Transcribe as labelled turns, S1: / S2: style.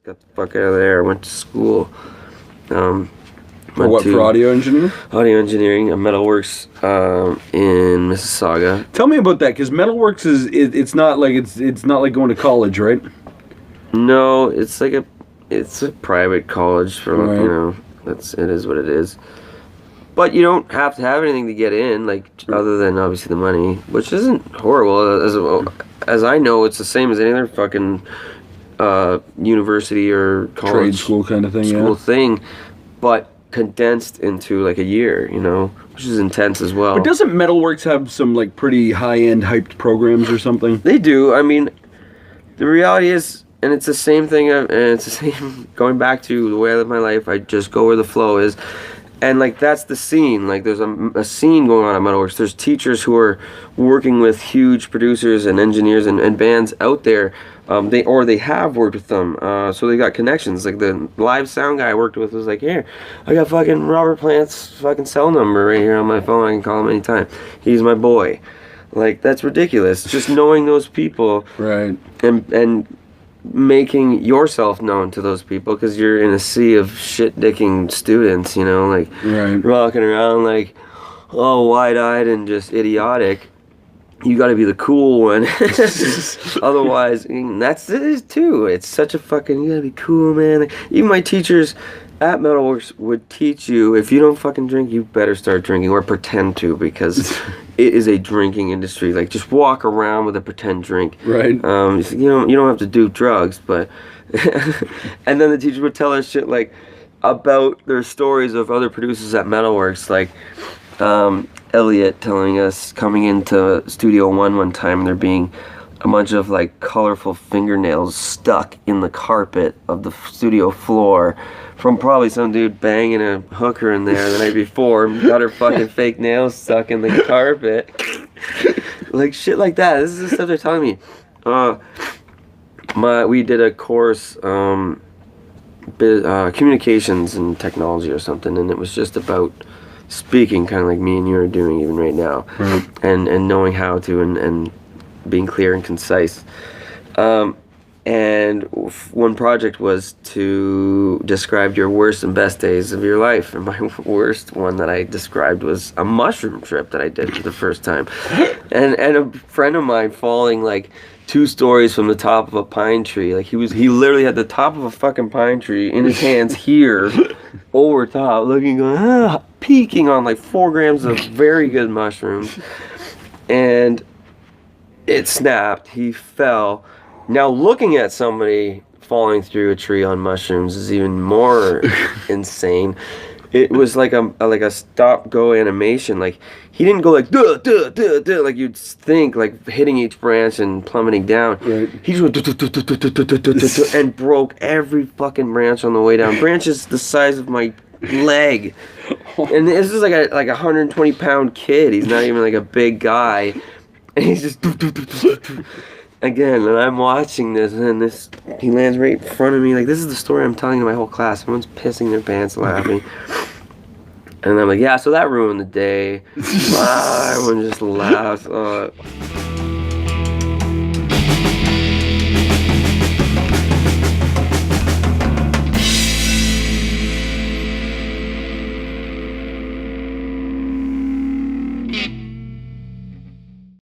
S1: got the fuck out of there. Went to school.
S2: For audio engineering?
S1: Audio engineering at Metalworks in Mississauga.
S2: Tell me about that, because Metalworks it's not like going to college, right?
S1: No, it's a private college for
S2: right.
S1: It is what it is. But you don't have to have anything to get in, like other than obviously the money, which isn't horrible. As I know, it's the same as any other fucking university or college
S2: trade school kind of thing.
S1: Thing, but condensed into like a year, which is intense as well.
S2: But doesn't Metalworks have some like pretty high-end hyped programs or something?
S1: They do. I mean, the reality is, and it's the same thing, and it's the same, going back to the way I live my life, I just go where the flow is. And like that's the scene. Like there's a scene going on at Metalworks. There's teachers who are working with huge producers and engineers and bands out there. They have worked with them. So they got connections. Like the live sound guy I worked with was like, here, I got fucking Robert Plant's fucking cell number right here on my phone. I can call him anytime. He's my boy. Like that's ridiculous. Just knowing those people.
S2: Right.
S1: And making yourself known to those people, because you're in a sea of shit-dicking students, like
S2: right.
S1: rocking around like all wide-eyed and just idiotic. You got to be the cool one. Otherwise, it is too. It's such a fucking, you got to be cool, man. Like, even my teachers at Metalworks would teach you, if you don't fucking drink, you better start drinking, or pretend to, because it is a drinking industry. Like, just walk around with a pretend drink.
S2: Right.
S1: You don't have to do drugs, but and then the teachers would tell us shit like about their stories of other producers at Metalworks, like Elliot telling us coming into Studio one time, there being a bunch of like colorful fingernails stuck in the carpet of the studio floor from probably some dude banging a hooker in there the night before, got her fucking fake nails stuck in the carpet. Like shit like that. This is the stuff they're telling me. We did a course, communications and technology or something, and it was just about speaking, kind of like me and you are doing even right now, and knowing how to and being clear and concise. And one project was to describe your worst and best days of your life. And my worst one that I described was a mushroom trip that I did for the first time. And a friend of mine falling like 2 stories from the top of a pine tree. Like he literally had the top of a fucking pine tree in his hands here, over top, looking, peeking on like 4 grams of very good mushrooms. And it snapped. He fell. Now looking at somebody falling through a tree on mushrooms is even more insane. It was like a stop-go animation. Like he didn't go like duh duh duh duh like you'd think, like hitting each branch and plummeting down.
S2: Right.
S1: He just went and broke every fucking branch on the way down. Branches the size of my leg. And this is like a 120-pound kid. He's not even like a big guy. And he's just again, and I'm watching this, and he lands right in front of me. Like, this is the story I'm telling to my whole class. Everyone's pissing their pants laughing. And I'm like, yeah, so that ruined the day. Everyone just laughs.